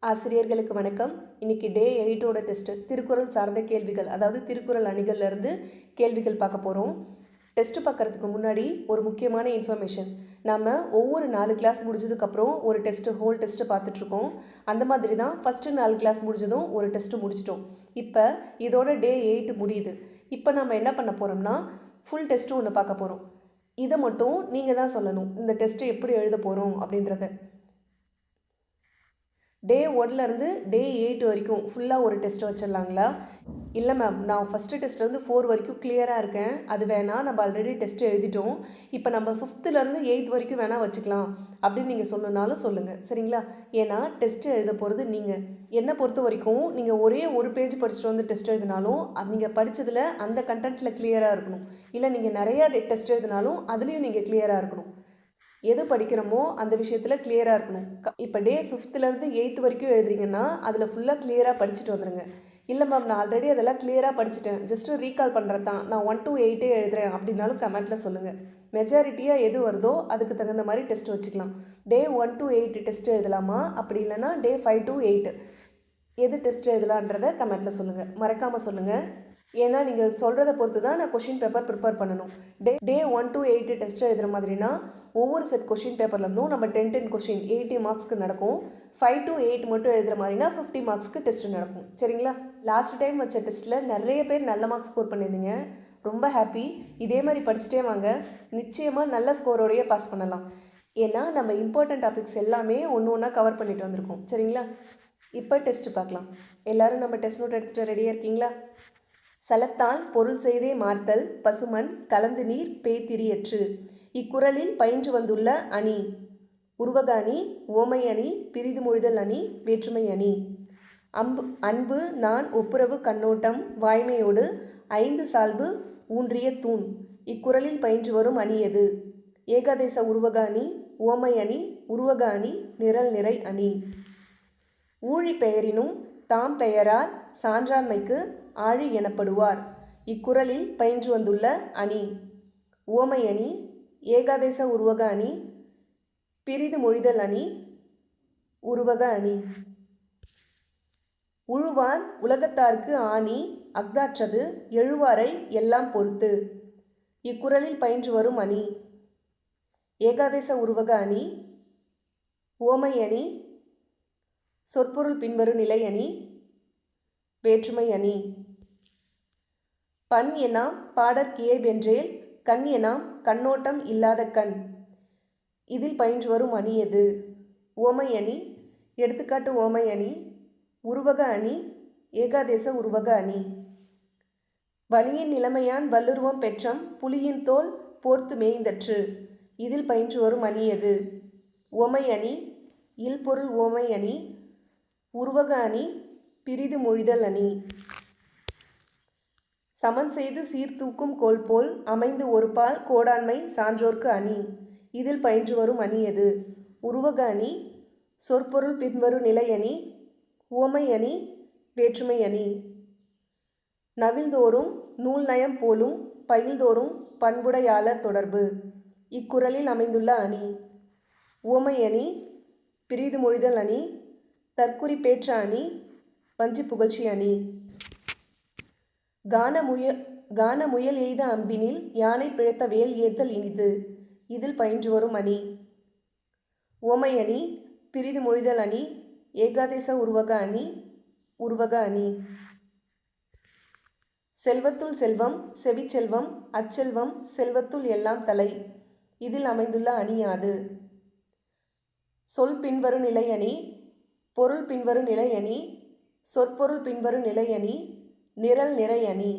ஆசிரியர்களுக்கு வணக்கம். இன்னைக்கு டே 8ஓட டெஸ்ட் திருக்குறள் சார்ந்த கேள்விகள், அதாவது திருக்குறள் அணிகள்ல இருந்து கேள்விகள் பார்க்க போறோம். டெஸ்ட் பார்க்கறதுக்கு முன்னாடி ஒரு முக்கியமான இன்ஃபர்மேஷன். நாம ஒவ்வொரு 4 கிளாஸ் முடிஞ்சதுக்கு அப்புறம் ஒரு ஹோல் டெஸ்ட் பார்த்துட்டு இருக்கோம். அந்த மாதிரி தான் ஃபர்ஸ்ட் 4 கிளாஸ் முடிஞ்சதும் ஒரு டெஸ்ட் முடிச்சிட்டோம். இப்போ இதோட டே 8 முடியுது. இப்போ நம்ம என்ன பண்ண போறோம்னா ஃபுல் டெஸ்ட் ஒன்று பார்க்க போறோம். இதை மட்டும் நீங்க தான் சொல்லணும், இந்த டெஸ்ட் எப்படி எழுத போறோம் அப்படின்றத. டே 1லேருந்து டே 8 வரைக்கும் ஃபுல்லாக ஒரு டெஸ்ட் வச்சிடலாங்களா? இல்லை மேம், நான் ஃபஸ்ட்டு டெஸ்ட்லேருந்து 4 வரைக்கும் கிளியராக இருக்கேன், அது வேணாம், நம்ம ஆல்ரெடி டெஸ்ட் எழுதிட்டோம், இப்போ நம்ம 5லேருந்து 8 வரைக்கும் வேணால் வச்சுக்கலாம் அப்படின்னு நீங்கள் சொன்னனாலும் சொல்லுங்கள், சரிங்களா? ஏன்னா டெஸ்ட் எழுத போகிறது நீங்கள். என்னை பொறுத்த வரைக்கும் நீங்கள் ஒரே ஒரு பேஜ் படிச்சுட்டு வந்து டெஸ்ட் எழுதினாலும் அது நீங்கள் படித்ததில் அந்த கண்டென்ட்டில் கிளியராக இருக்கணும். இல்லை நீங்கள் நிறையா டெஸ்ட் எழுதினாலும் அதுலேயும் நீங்கள் கிளியராக இருக்கணும். எது படிக்கிறோமோ அந்த விஷயத்தில் கிளியராக இருக்கணும். இப்போ டே 5லேருந்து 8 வரைக்கும் எழுதுறீங்கன்னா அதில் ஃபுல்லாக கிளியராக படிச்சுட்டு வந்துடுங்க. இல்லை மேம், நான் ஆல்ரெடி அதெல்லாம் கிளியராக படிச்சுட்டேன், ஜஸ்ட்டு ரீகால் பண்ணுறது தான், நான் 1 to 8 எழுதுறேன் அப்படின்னாலும் கமெண்ட்டில் சொல்லுங்கள். மெஜாரிட்டியாக எது வருதோ அதுக்கு தகுந்த மாதிரி டெஸ்ட் வச்சுக்கலாம். டே 1 to 8 டெஸ்ட் எழுதலாமா, அப்படி இல்லைனா டே 5 to 8 எது டெஸ்ட் எழுதலான்றதை கமெண்ட்டில் சொல்லுங்கள், மறக்காமல் சொல்லுங்கள். ஏன்னா நீங்கள் சொல்கிறத பொறுத்து தான் நான் கொஷின் பேப்பர் ப்ரிப்பேர் பண்ணணும். டே 1 to 8 டெஸ்ட் எழுதுகிற மாதிரினா ஒவ்வொரு செட் கொஷின் பேப்பர்லேருந்தும் நம்ம 10 கொஷின் 80 மார்க்ஸ்க்கு நடக்கும். 5 to 8 மட்டும் எழுதுகிற மாதிரினா 50 மார்க்ஸ்க்கு டெஸ்ட் நடக்கும், சரிங்களா? லாஸ்ட் டைம் வச்ச டெஸ்ட்டில் நிறைய பேர் நல்ல மார்க்ஸ் ஸ்கோர் பண்ணியிருந்தீங்க, ரொம்ப ஹாப்பி. இதே மாதிரி படிச்சுட்டே வாங்க, நிச்சயமாக நல்ல ஸ்கோரோடையே பாஸ் பண்ணலாம். ஏன்னா நம்ம இம்பார்ட்டன்ட் டாபிக்ஸ் எல்லாமே ஒன்று ஒன்றா கவர் பண்ணிட்டு வந்திருக்கோம், சரிங்களா? இப்போ டெஸ்ட் பார்க்கலாம். எல்லோரும் நம்ம டெஸ்ட் நோட் எடுத்துகிட்டு ரெடியாக இருக்கீங்களா? சலத்தான் பொருள் செய்தே மார்த்தல் பசுமன் கலந்து நீர் பேய்திரியற்று. இக்குறளில் பயின்று வந்துள்ள அணி: உருவக அணி, உவமை அணி, பிரிது மொழிதல் அணி, வேற்றுமை அணி. அன்பு நான் ஒப்புரவு கண்ணோட்டம் வாய்மையோடு 5 சால்பு ஊன்றிய தூண். இக்குறளில் பயின்று வரும் அணி எது? ஏகாதேச உருவக அணி, உவமை அணி, உருவக அணி, நிரல் நிறை அணி. ஊழி பெயரினும் தாம் பெயரார் சான்றாண்மைக்கு ஆழி எனப்படுவார். இக்குறளில் பயின்று வந்துள்ள அணி: உவமை அணி, ஏகாதேச உருவக அணி, பிரிது மொழிதல் அணி, உருவக அணி. உழுவார் உலகத்தார்க்கு ஆணி அஃதாற்றது எழுவாரை எல்லாம் பொறுத்து. இக்குறளில் பயின்று வரும் அணி: ஏகாதேச உருவக அணி, உவமை அணி, சொற்பொருள் பின்வரும் நிலை அணி, வேற்றுமை அணி. பண் எனாம் பாடற்கியைபென்றேல் கண் எனாம் கண்ணோட்டம் இல்லாத கண். இதில் பயின்று வரும் அணி எது? உவமை அணி, எடுத்துக்காட்டு உவமை அணி, உருவக அணி, ஏகாதேச உருவக அணி. வலியின் நிலைமையான் வல்லுருவம் பெற்றம் புலியின் தோல் போர்த்து மேய்ந்தற்று. இதில் பயின்று வரும் அணி எது? உவமை அணி, இல்பொருள் உவமை அணி, உருவக அணி, பிரிது மொழிதல் அணி. சமன் செய்து சீர்தூக்கும் கோல் போல் அமைந்து ஒருபால் கோடாண்மை சான்றோர்க்கு அணி. இதில் பயின்று வரும் அணி எது? உருவக அணி, சொற்பொருள் பின்வரும் நிலை அணி, உவமை அணி, வேற்றுமை அணி. நவில்தோறும் நூல் நயம் போலும் பயில்தோறும் பண்புடையாளர் தொடர்பு. இக்குறளில் அமைந்துள்ள அணி: உவமை அணி, பிரிது மொழிதல் அணி, தற்குறிப்பேற்ற அணி, வஞ்சி புகழ்ச்சி அணி. கான முயல் எய்த அம்பினில் யானை பிழைத்த வேல் ஏத்தல் இனிது. இதில் பயின்று வரும் அணி: உவமை அணி, பிரிது மொழிதல் அணி, ஏகாதேச உருவக அணி, உருவக அணி. செல்வத்துள் செல்வம் செவிச்செல்வம் அச்செல்வம் செல்வத்துள் எல்லாம் தலை. இதில் அமைந்துள்ள அணி யாது? சொல் பின்வரும் நிலை அணி, பொருள் பின்வரும் நிலை அணி, சொற்பொருள் பின்வரும் நிலை அணி, நிரல் நிறை அணி.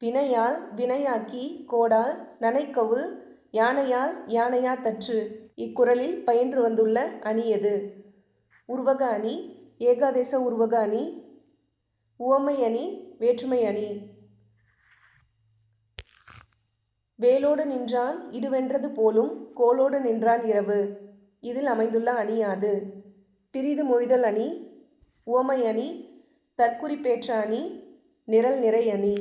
வினையால் வினையாக்கி கோடால் நனைக்கவுள் யானையால் யானையா தற்று. இக்குறளில் பயின்று வந்துள்ள அணி எது? உருவக அணி, ஏகாதேச உருவக அணி, உவமை அணி, வேற்றுமை அணி. வேலோடு நின்றான் இடுவென்றது போலும் கோலோடு நின்றான் இரவு. இதில் அமைந்துள்ள அணி யாது? பிரிது மொழிதல் அணி, உவமை அணி, தற்குறிப்பேற்ற அணி, நிரல் நிறை அணி.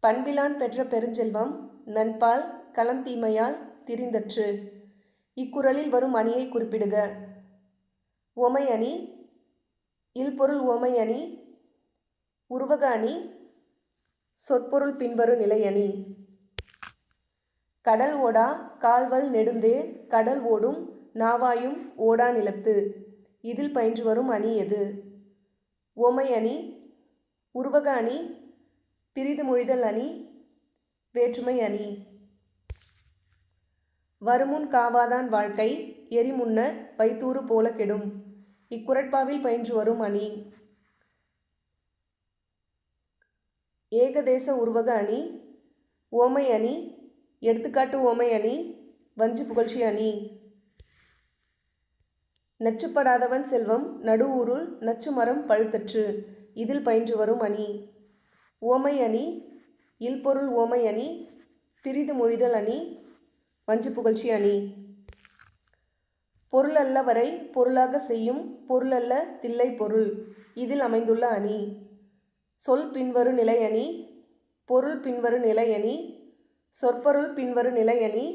பண்பிலான் பெற்ற பெருஞ்செல்வம் நண்பால் களம் தீமையால் திரிந்தற்று. இக்குறளில் வரும் அணியை குறிப்பிடுக. உவமை அணி, இல்பொருள் உவமை அணி, உருவக அணி, சொற்பொருள் பின்வரு நிலை அணி. கடல் ஓடா கால்வல் நெடுந்தேர் கடல் ஓடும் நாவாயும் ஓடா நிலத்து. இதில் பயின்று வரும் அணி எது? உவமை அணி, உருவக அணி, பிரிது மொழிதல் அணி, வேற்றுமை அணி. வருமுன் காவாதான் வாழ்க்கை எரிமுன்னர் வைத்தூறு போல கெடும். இக்குறட்பாவில் பயின்று வரும் அணி. ஏகதேச உருவக அணி, உவமை அணி, எடுத்துக்காட்டு உவமை அணி, வஞ்சி புகழ்ச்சி அணி. நச்சுப்படாதவன் செல்வம் நடுஊருள் நச்சு மரம் பழுத்தற்று. இதில் பயின்று வரும் அணி. உவமை அணி, இல்பொருள் உவமை அணி, பிரிது மொழிதல் அணி, வஞ்சி புகழ்ச்சி அணி. பொருளல்ல வரை பொருளாக செய்யும் பொருளல்ல தில்லை பொருள். இதில் அமைந்துள்ள அணி. சொல் பின்வரு நிலை அணி, பொருள் பின்வரு நிலை அணி, சொற்பொருள் பின்வரு நிலை அணி,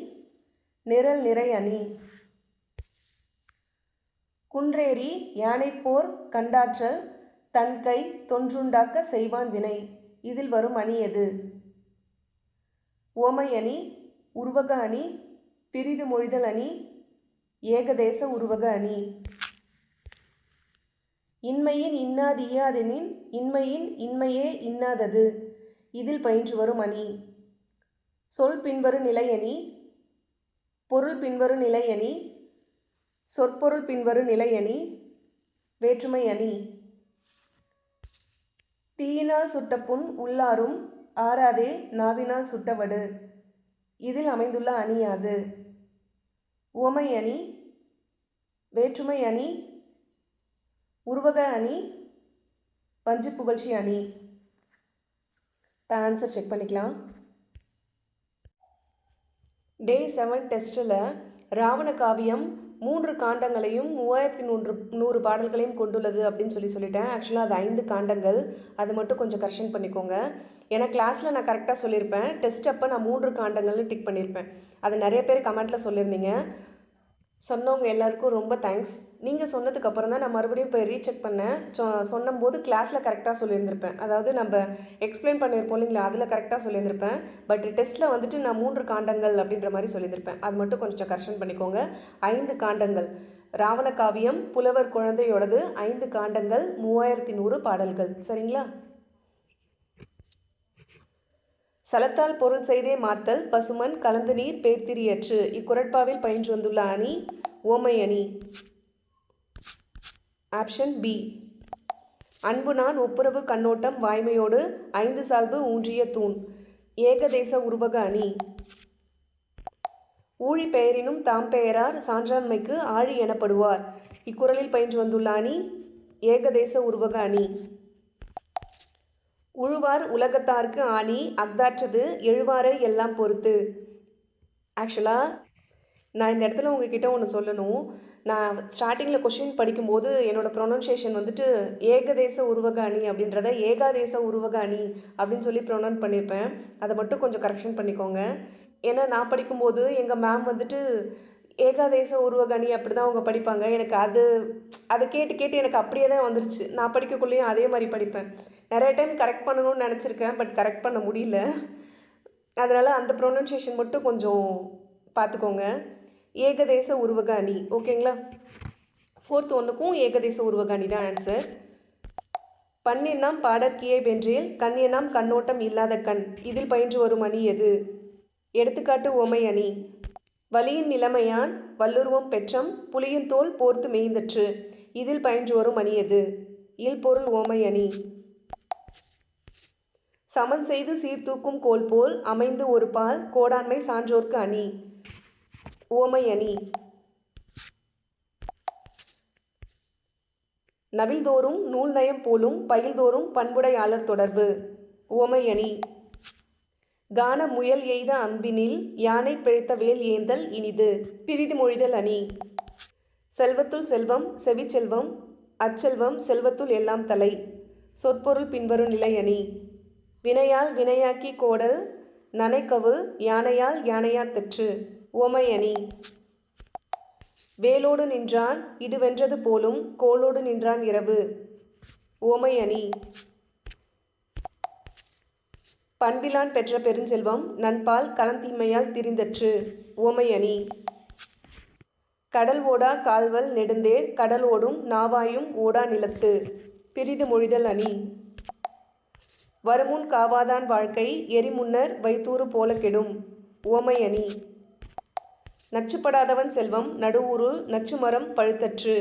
நிரல் நிறை அணி. குன்றேறி யானைப்போர் கண்டாற்றல் தன்கை தொன்றுண்டாக்க செய்வான் வினை. இதில் வரும் அணி எது? உவமை அணி, உருவக அணி, பிரிது மொழிதல் அணி, ஏகதேச உருவக அணி. இன்மையின் இன்னாது இயாதெனின் இன்மையின் இன்மையே இன்னாதது. இதில் பயின்று வரும் அணி. சொல் பின்வரு நிலை அணி, பொருள் பின்வரு நிலை அணி, சொற்பொருள் பின்வரு நிலை அணி, வேற்றுமை அணி. தீயினால் சுட்ட புண் உள்ளாரும் ஆறாதே நாவினால் சுட்டவடு. இதில் அமைந்துள்ள அணி யாது? உவமை அணி, வேற்றுமை அணி, உருவக அணி, வஞ்சி புகழ்ச்சி அணி. ஆன்சர் செக் பண்ணிக்கலாம். டே 7 டெஸ்ட்டில் ராவண காவியம் 3 காண்டங்களையும் 3100 பாடல்களையும் கொண்டுள்ளது அப்படின்னு சொல்லிட்டேன். ஆக்சுவலாக அது 5 காண்டங்கள். அது மட்டும் கொஞ்சம் கரெக்ஷன் பண்ணிக்கோங்க. ஏன்னா கிளாஸில் நான் கரெக்டாக சொல்லியிருப்பேன். டெஸ்ட் அப்போ நான் 3 காண்டங்கள்னு டிக் பண்ணியிருப்பேன். அது நிறைய பேர் கமெண்ட்டில் சொல்லியிருந்தீங்க. சொன்னவங்க எல்லாருக்கும் ரொம்ப தேங்க்ஸ். நீங்கள் சொன்னதுக்கப்புறம் தான் நான் மறுபடியும் போய் ரீசெக் பண்ணேன். சொன்னபோது கிளாஸில் கரெக்டாக சொல்லியிருந்திருப்பேன். அதாவது நம்ம எக்ஸ்பிளைன் பண்ணியிருப்போம் இல்லைங்களா, அதில் கரெக்டாக சொல்லியிருந்திருப்பேன். பட் டெஸ்ட்டில் வந்துட்டு நான் 3 காண்டங்கள் அப்படின்ற மாதிரி சொல்லியிருந்திருப்பேன். அது மட்டும் கொஞ்சம் கரெக்ஷன் பண்ணிக்கோங்க. 5 காண்டங்கள். ராவண காவியம் புலவர் குழந்தையோடது 5 காண்டங்கள் 3100 பாடல்கள். சரிங்களா? சலத்தால் பொருள் செய்தே மாத்தல் பசுமன் கலந்து நீர் பேர்த்திரியற்று. இக்குறட்பாவில் பயின்று வந்துள்ள அணி உவமை அணி. Option B. அன்பு நான் ஒப்புரவு கண்ணோட்டம் வாய்மையோடு 5 சால்பு ஊன்றிய தூண். ஏகதேச உருவக அணி. ஊழி பெயரினும் தாம் பெயரார் சான்றாண்மைக்கு ஆழி எனப்படுவார். இக்குறளில் பயின்று வந்துள்ள அணி ஏகதேச உருவக அணி. உழுவார் உலகத்தார்க்கு ஆணி அஃதாற்றது எழுவாரை எல்லாம் பொறுத்து. ஆக்சுவலாக நான் இந்த இடத்துல உங்ககிட்ட ஒன்று சொல்லணும். நான் ஸ்டார்டிங்கில் கொஷின் படிக்கும்போது என்னோடய ப்ரொனன்சியேஷன் வந்துட்டு ஏகதேச உருவக அணி அப்படின்றத ஏகாதேச உருவக அணி அப்படின்னு சொல்லி ப்ரொனவுன் பண்ணியிருப்பேன். அதை மட்டும் கொஞ்சம் கரெக்ஷன் பண்ணிக்கோங்க. ஏன்னா நான் படிக்கும்போது எங்கள் மேம் வந்துட்டு ஏகாதேச உருவக அணி அப்படி தான் அவங்க படிப்பாங்க. எனக்கு அதை கேட்டு எனக்கு அப்படியே தான் வந்துருச்சு. நான் படிக்கக்குள்ளேயும் அதே மாதிரி படிப்பேன். நிறைய டைம் கரெக்ட் பண்ணணும்னு நினச்சிருக்கேன், பட் கரெக்ட் பண்ண முடியல. அதனால் அந்த ப்ரொனன்சியேஷன் மட்டும் கொஞ்சம் பார்த்துக்கோங்க. ஏகதேச உருவக அணி. ஓகேங்களா? 4th ஒன்றுக்கும் ஏகதேச உருவக அணி தான் ஆன்சர். பன்னெண்ணாம் பாடற்கியை வென்றேல் கண்ணெண்ணாம் கண்ணோட்டம் இல்லாத கண். இதில் பயின்று வரும் அணி எது? எடுத்துக்காட்டு உவமை அணி. வலியின் நிலைமையான் வல்லுருவம் பெற்றம் புலியின் தோல் போர்த்து மேய்ந்தற்று. இதில் பயின்று வரும் அணி எது? இல்பொருள் உவமை அணி. சமன் செய்து சீர்தூக்கும் கோல் போல் அமைந்து ஒரு பால் கோடாண்மை சான்றோர்க்கு அணி. உவமை அணி. நவில்தோறும் நூல் நயம் போலும் பயில்தோறும் பண்புடையாளர் தொடர்பு. உவமை அணி. கான முயல் எய்த அம்பினில் யானை பிழைத்த வேல் ஏந்தல் இனிது. பிரிது மொழிதல் அணி. செல்வத்துள் செல்வம் செவிச்செல்வம் அச்செல்வம் செல்வத்துள் எல்லாம் தலை. சொற்பொருள் பின்வரும் நிலை அணி. வினையால் வினையாக்கி கோடல் நனைக்கவு யானையால் யானையா தெற்று. உவமை அணி. வேலோடு நின்றான் இடுவென்றது போலும் கோலோடு நின்றான் இரவு. உவமை அணி. பண்பிலான் பெற்ற பெருஞ்செல்வம் நன்பால் களந்தீமையால் திரிந்தற்று. உவமை அணி. கடல் ஓடா கால்வல் நெடுந்தேர் கடல் ஓடும் நாவாயும் ஓடா நிலத்து. பிறிது மொழிதல் அணி. வருமுன் காவாதான் வாழ்க்கை எரிமுன்னர் வைத்தூறு போல கெடும். உவமை அணி. நச்சுப்படாதவன் செல்வம் நடுவூருள் நச்சுமரம் பழுத்தற்று.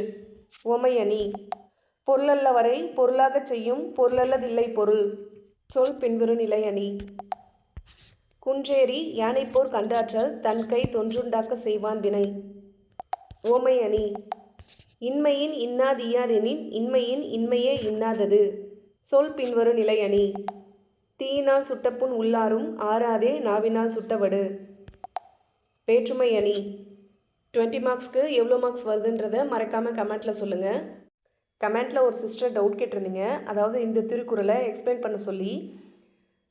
உவமை அணி. பொருளல்ல வரை பொருளாகச் செய்யும் பொருளல்லதில்லை பொருள். சொல் பின்வரு நிலை அணி. குன்றேறி யானைப்போர் கண்டாற்றல் தன்கை தொன்றுண்டாக்க செய்வான் வினை. உவமை அணி. இன்மையின் இன்னாதியாதெனின் இன்மையின் இன்மையே இன்னாதது. சொல் பின்வரு நிலை அணி. தீயினால் சுட்டப்புண் உள்ளாரும் ஆறாதே நாவினால் சுட்டவடு. வேற்றுமை அணி. 20 மார்க்ஸ்க்கு எவ்வளோ மார்க்ஸ் வருதுன்றதை மறக்காமல் கமெண்ட்டில் சொல்லுங்கள். கமெண்ட்டில் ஒரு சிஸ்டர் டவுட் கேட்டிருந்தீங்க. அதாவது இந்த திருக்குறளை எக்ஸ்பிளைன் பண்ண சொல்லி,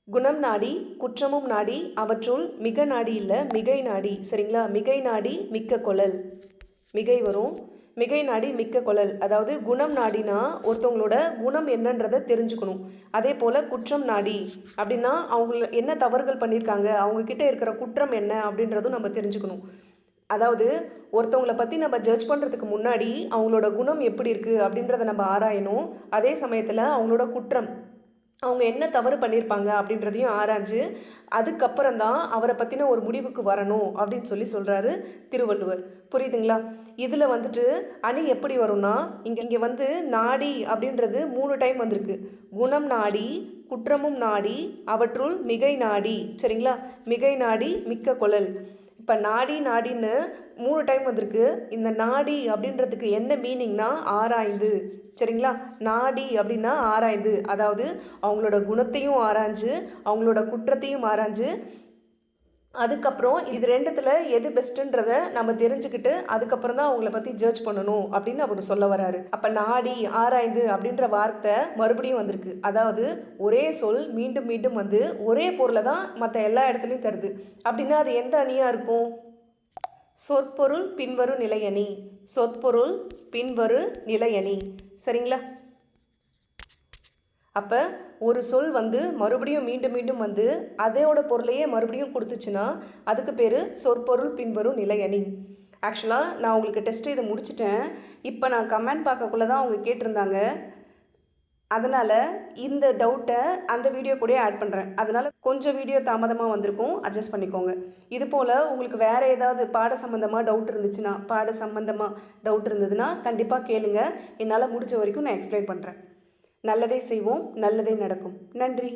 குணம் நாடி குற்றமும் நாடி அவற்றுள் மிக நாடி இல்லை மிகை நாடி. சரிங்களா? மிகை நாடி மிக்க கொளல். மிகை வரும். மிகை நாடி மிக்க கொளல். அதாவது குணம் நாடினா ஒருத்தவங்களோட குணம் என்னன்றதை தெரிஞ்சுக்கணும். அதே போல் குற்றம் நாடி அப்படின்னா அவங்க என்ன தவறுகள் பண்ணியிருக்காங்க, அவங்கக்கிட்ட இருக்கிற குற்றம் என்ன அப்படின்றதும் நம்ம தெரிஞ்சுக்கணும். அதாவது ஒருத்தவங்களை பற்றி நம்ம ஜட்ஜ் பண்ணுறதுக்கு முன்னாடி அவங்களோட குணம் எப்படி இருக்குது அப்படின்றத நம்ம ஆராயணும். அதே சமயத்தில் அவங்களோட குற்றம், அவங்க என்ன தவறு பண்ணியிருப்பாங்க அப்படின்றதையும் ஆராய்ஞ்சு அதுக்கப்புறம் தான் அவரை பற்றின ஒரு முடிவுக்கு வரணும் அப்படின்னு சொல்கிறாரு திருவள்ளுவர். புரியுதுங்களா? இதில் வந்துட்டு அணி எப்படி வரும்னா, இங்கே வந்து நாடி அப்படின்றது 3 டைம் வந்திருக்கு. குணம் நாடி குற்றமும் நாடி அவற்றுள் மிகை நாடி. சரிங்களா? மிகை நாடி மிக்க கொளல். இப்போ நாடி நாடின்னு 3 டைம் வந்திருக்கு. இந்த நாடி அப்படின்றதுக்கு என்ன மீனிங்னா ஆராய்ந்து. சரிங்களா? நாடி அப்படின்னா ஆராய்ந்து, அதாவது அவங்களோட குணத்தையும் ஆராய்ஞ்சு அவங்களோட குற்றத்தையும் ஆராய்ஞ்சு அதுக்கப்புறம் இது ரெண்டுத்தில் எது பெஸ்ட்டுன்றதை நம்ம தெரிஞ்சுக்கிட்டு அதுக்கப்புறம் தான் அவங்கள பற்றி ஜட்ஜ் பண்ணணும் அப்படின்னு அவர் சொல்ல வராரு. அப்போ நாடி ஆராய்ந்து அப்படின்ற வார்த்தை மறுபடியும் வந்திருக்கு. அதாவது ஒரே சொல் மீண்டும் மீண்டும் வந்து ஒரே பொருளை தான் மற்ற எல்லா இடத்துலையும் தருது. அப்படின்னா அது எந்த அணியாக இருக்கும்? சொற்பொருள் பின்வரு நிலையணி. சொற்பொருள் பின்வரு நிலையணி. சரிங்களா? அப்போ ஒரு சொல் வந்து மறுபடியும் மீண்டும் மீண்டும் வந்து அதோட பொருளையே மறுபடியும் கொடுத்துச்சுன்னா அதுக்கு பேர் சொற்பொருள் பின்வரும் நிலையணி. ஆக்சுவலாக நான் உங்களுக்கு டெஸ்ட்டு இதை முடிச்சிட்டேன். இப்போ நான் கமெண்ட் பார்க்கக்குள்ளே தான் அவங்க கேட்டிருந்தாங்க. அதனால் இந்த டவுட்டை அந்த வீடியோ கூட ஆட் பண்ணுறேன். அதனால் கொஞ்சம் வீடியோ தாமதமாக வந்திருக்கும், அட்ஜஸ்ட் பண்ணிக்கோங்க. இது போல் உங்களுக்கு வேறு ஏதாவது பாட சம்மந்தமாக டவுட் இருந்ததுன்னா கண்டிப்பாக கேளுங்க. என்னால் முடிஞ்ச வரைக்கும் நான் எக்ஸ்பிளைன் பண்ணுறேன். நல்லதே செய்வோம், நல்லதே நடக்கும். நன்றி.